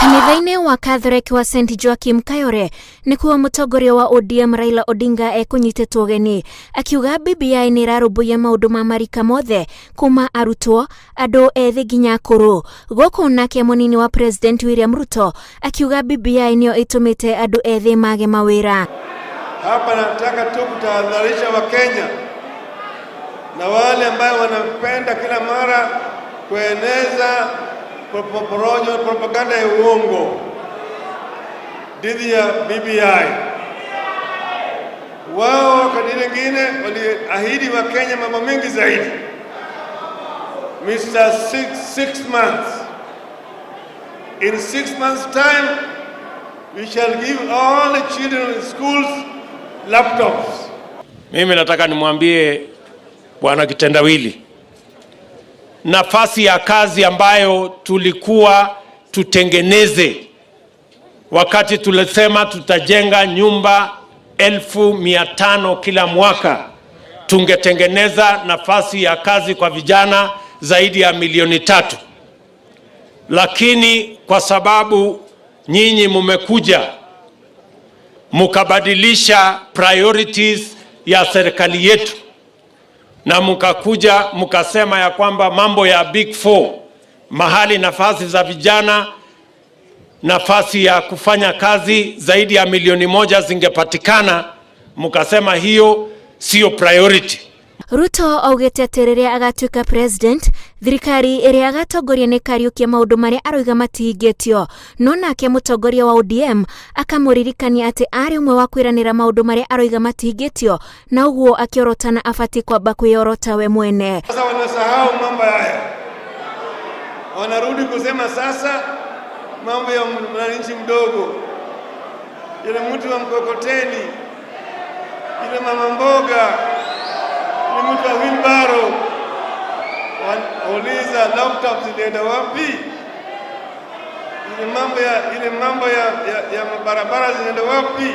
Kanitha-inĩ wa Catholic wa St Joachim Kayore nĩkuo mũtongoria wa ODM Raila Odinga ekũnyitĩtwo ũgeni, akiuga BBI nĩ ĩrarũmbũiya maũndũ ma marika mothe kuma arutwo, andũ ethĩ nginya akũrũ. Gũkũ nake mũnini wa President William Ruto akiuga BBI nĩyo ĩtũmĩte andũ ethĩ mage mawĩra. Hapa nataka tu kutahadharisha Wakenya na wale ambao wanapenda kila mara kueneza propaganda ya uongo dhidi ya BBI. Wao wakati mwingine waliahidi wa Kenya mambo mengi zaidi. Mr. 6 months. In 6 months time, we shall give all the children in schools laptops. Mimi nataka nimwambie Bwana Kitendawili, nafasi ya kazi ambayo tulikuwa tutengeneze wakati tulisema tutajenga nyumba 1,500 kila mwaka, tungetengeneza nafasi ya kazi kwa vijana zaidi ya 3,000,000. Lakini kwa sababu nyinyi mumekuja mukabadilisha priorities ya serikali yetu, na mukakuja mukasema ya kwamba mambo ya Big 4, mahali nafasi za vijana, nafasi ya kufanya kazi zaidi ya 1,000,000 zingepatikana, mukasema hiyo sio priority. Ruto augete atĩ rĩrĩa agatuĩka president, thirikari ĩrĩa agatongoria nĩ kariũkia maũndũ marĩa aroiga matihingĩtio, no nake mũtongoria wa ODM akamũririkania atĩ arĩ ũmwe wa kwĩranĩra maũndũ marĩa aroiga matihingĩtio, na ũguo akiorotana abatiĩ kwamba kwĩyorota we mwene. Sasa wanasahau mambo haya, wanarudi kusema sasa mambo ya mwananchi mdogo, yule mtu wa mkokoteni, yule mama mboga, yule mtu wa wheelbarrow. Wauliza laptop zilienda wapi? Ile mambo ya barabara zilienda wapi?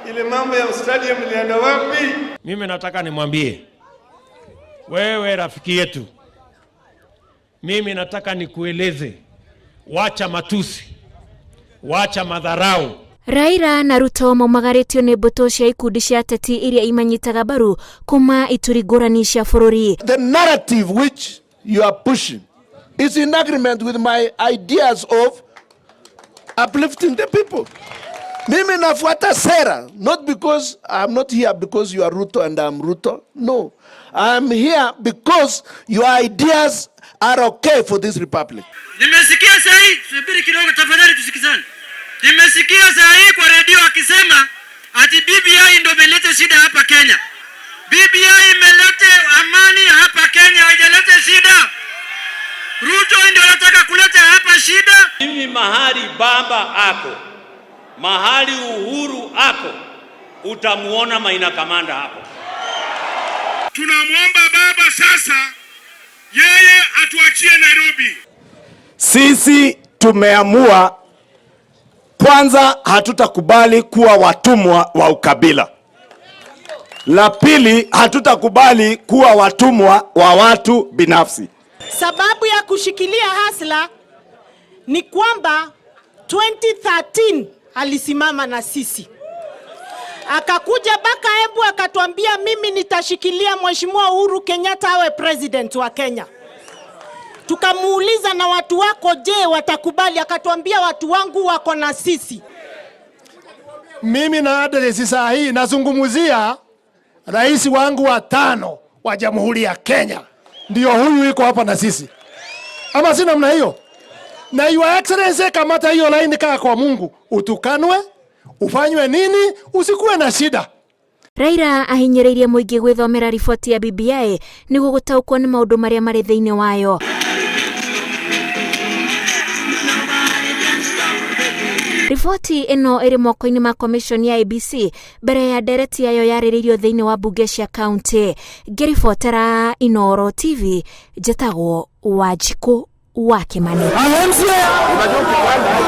Ile mambo ya stadium zilienda wapi? Mimi nataka nimwambie wewe rafiki yetu, mimi nataka nikueleze, wacha matusi, wacha madharau. Raila na Ruto maumagarĩtio nĩ mbũtũ cia ikundi cia ateti iria imanyitaga mbaru kuma ituri ngũrani cia bũrũri. The narrative which you are pushing is in agreement with my ideas of uplifting the people. Mimi nafuata sera, not because I'm not here because you are Ruto and I'm Ruto. No, I'm here because your ideas are okay for this republic. Nimesikia sahi, subiri kidogo tafadhali tusikizane. Nimesikia sahi kwa redio akisema ati BBI ndio imeleta shida hapa Kenya. BBI imeleta amani hapa Kenya, haijaleta shida. Ruto ndio anataka kuleta hapa shida. Mimi mahali baba ako, mahali Uhuru ako, utamuona Maina Kamanda hapo. Tunamwomba baba sasa yeye atuachie Nairobi. Sisi tumeamua kwanza, hatutakubali kuwa watumwa wa ukabila. La pili, hatutakubali kuwa watumwa wa watu binafsi. Sababu ya kushikilia hasla ni kwamba 2013 alisimama na sisi, akakuja baka Embu akatuambia mimi nitashikilia Mheshimiwa Uhuru Kenyatta awe president wa Kenya. Tukamuuliza na watu wako je watakubali? Akatuambia watu wangu wako na sisi. Mimi na adresi saa hii nazungumzia rais wangu wa 5 wa Jamhuri ya Kenya. Ndio huyu yuko hapa na sisi. Ama si namna hiyo? Na your excellency, kamata hiyo line kaa kwa Mungu. Utukanwe, ufanywe nini, usikuwe na shida. Raila ahinyĩrĩirie mũingĩ gwĩthomera riboti ya BBI nĩguo gũtaũkwo nĩ maũndũ marĩa marĩ thĩinĩ wayo. Riboti ĩno ĩrĩ moko-inĩ ma commission ya ABC mbere ya ndereti yayo yarĩrĩirio thĩinĩ wa mbunge cia kaunti. Ngĩribotera Inooro TV, njĩtagwo Wanjikũ wa Kimani.